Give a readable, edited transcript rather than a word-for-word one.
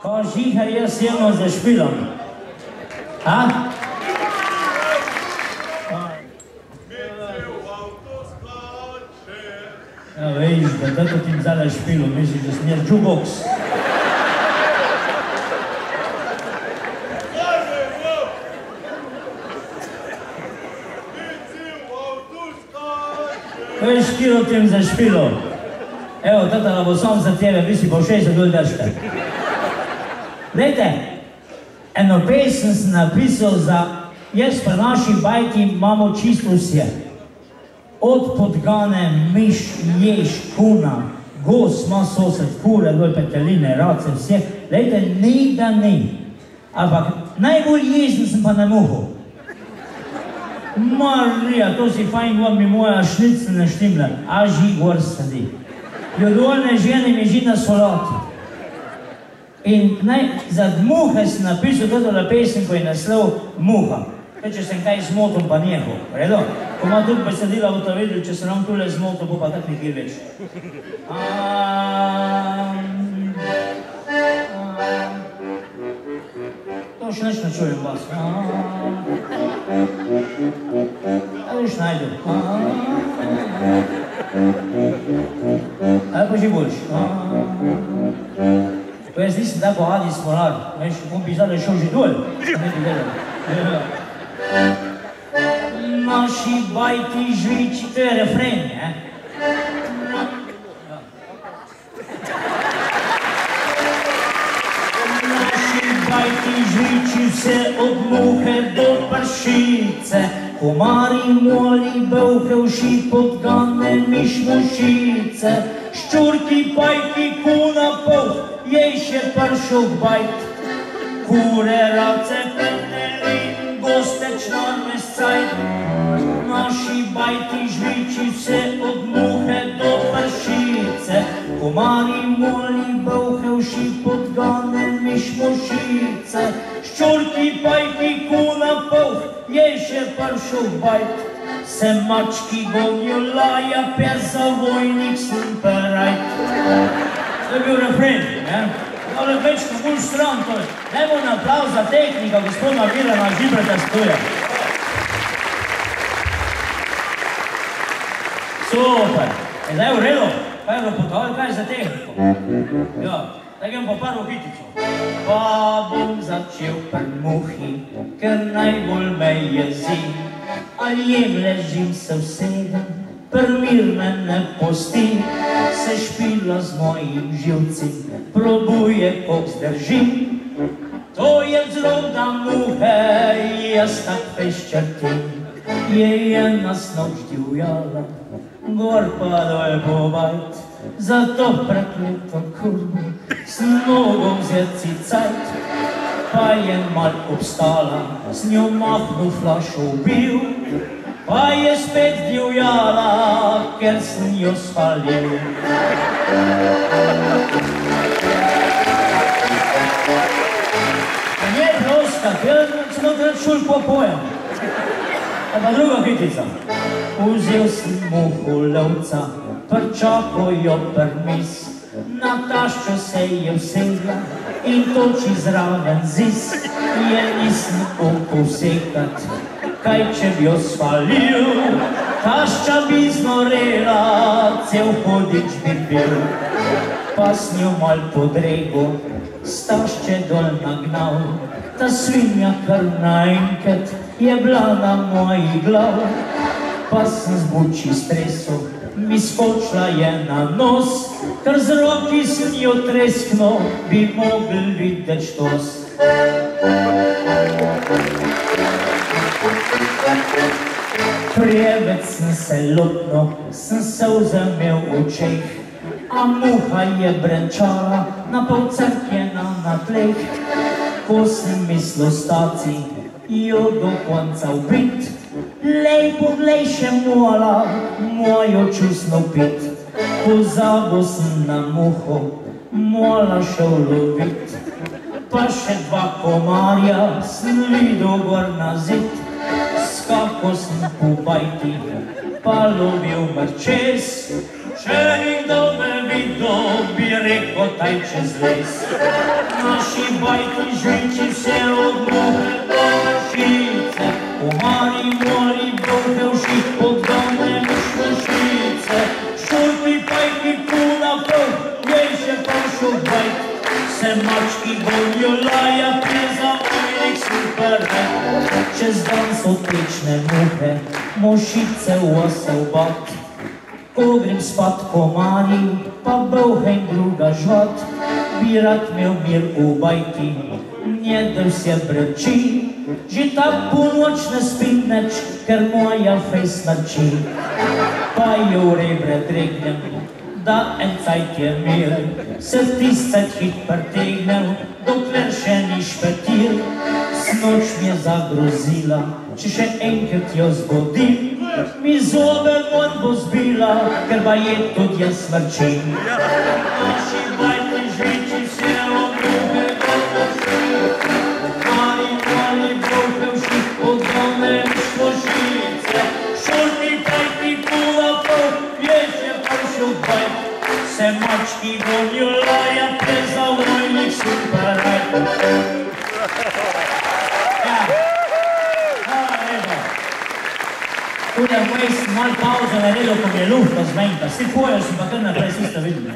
Ko žihar jaz jemo za špilom. A? Ja, veš, da tako ti vzala špilo, misliš, da sem jaz jukebox. Veš, kiro tem za špilo. Evo, tata bo sam za tebe, vi si po 60 dol držite. Glejte, eno pesem sem napisal za, jaz pa naši bajti imamo čisto vse. Od podgane, miš, jež, kuna, gos, ima sosed, kure, dol peteline, race, vse. Glejte, ni da ni. Ampak najbolj jezen sem pa na muhu. Marija, to si fajn, gor mi moja šnica ne štimla, a ži gor sedi. Ljudolne žene mi ži na solati. In za muhe sem napisal totole pesem, ko je naslov Muha. Če sem kaj zmotil, pa njeho, redo? Ko ima tudi besedila v to videl, če se nam tule zmotil, bo pa tak nekaj več. To še neč ne čujem vas. A viš najdu. A pa že boljš. To jaz nisem tako Adi Smolar, veš, on bi zdaj šel že dol. Naši bajti žviči, to je refren, ne? Naši bajti žviči vse od muhe do pršice, komari, moli, belke, uši, podgane, miš, mušice, ščurki, pajki, kuna, pol, jej še pršok bajt, kure, race, petelin, gosteč, narmes, cajt. Naši bajti žviči vse od muhe do pršice, komari, moli, belke, uši, podgane, miš, mušice, ščurki, pajki, kuna, pol, jej še pršok bajt. Se mački gonijo, laja, pes za vojnik, slumperajt. To je bil refren, ne? Ale večko bolj stran to je. Dajmo na aplauz za tehnika, gospoda Vilana Žibreta Stoja. Super. Je zdaj v redu? Kaj bo potovali, kaj je za tehniko? Ja, tako imam pa prvo hitico. Pa bom začel pri muhi, ker najbolj me jezi. Ali jem, ležim, se vsedem, prmir me ne pusti, se špila z mojim živcem, probuje, koliko zdržim. To je vzrok, da muhe jaz tak peščrtim, je ena snoč divjala, gor pa dol po bajt, zato prekleto kurvo, s nogom zjeci cajt. Pa je mal obstala, s njo mahnu flašo bil, pa je spet divjala, ker sem jo spalil. Nije prosta, ker smo takrat šul po pojem. A pa druga hitica. Vzel sem muhu lovca, prčako jo prmis, na taščo se je vsegla in toči zraven zis, je nisem oko vsekat, kaj če bi jo spalil, tašča bi znorela, cel hodič bi bil, pa s njo mal podrego, s tašče dol nagnal, ta svinja kar naenkrat je bila na moji glav, pa sem z buči stresel, mi skočila je na nos, ker z roki sem jo treskno, bi mogel videti štos. Preveč sem se lotno, sem solze imel v očeh, a muha je brenčala, na pol crkjena na tleh. Ko sem mislil stati, jo do konca ubit, lej, poglej še mola, mojo čustno pit. Pozabil sem na muho, mola šel lovit, pa še dva komarja sem videl gor na zid. Skakal sem po bajti, pa lovil mrčes, če nekdo me videl, bi rekel taj čez les. Наші байки житі все одмухи до пашіце, комарі молі бовхевші подгане мишмушіце, шурки пайки куна пов, єще пашу байк, се мачки бов'юлая приза ойник суперет, через дан сотичне мухе, мошіце уасовбат, Ogrim spat komarів, pa boucheń druga żwat, Birat miał mir u bajki, nie dał się breči, że ta północna spitnecz, ker moja fejs narči. Pa ju rebre dregnem, da en cajt je mir, se tiscat hit partegnel, dokler še ni špetil, snoć mnie zagrozila, czy się enkrat jo zgodil, mi zobe von bo zbila, ker ba je tudi jaz smrčim. Naši bajki žiči se obruhe do pošice, mali mali bovhevši podgone šlošice, šurki pajki kula pol, ježe pršel bajk, se mački gonjulaja preza vojnik superaj. Una vez mal pausa la vedo come l'uffa smenta, si può, si va a tornare a questa vita,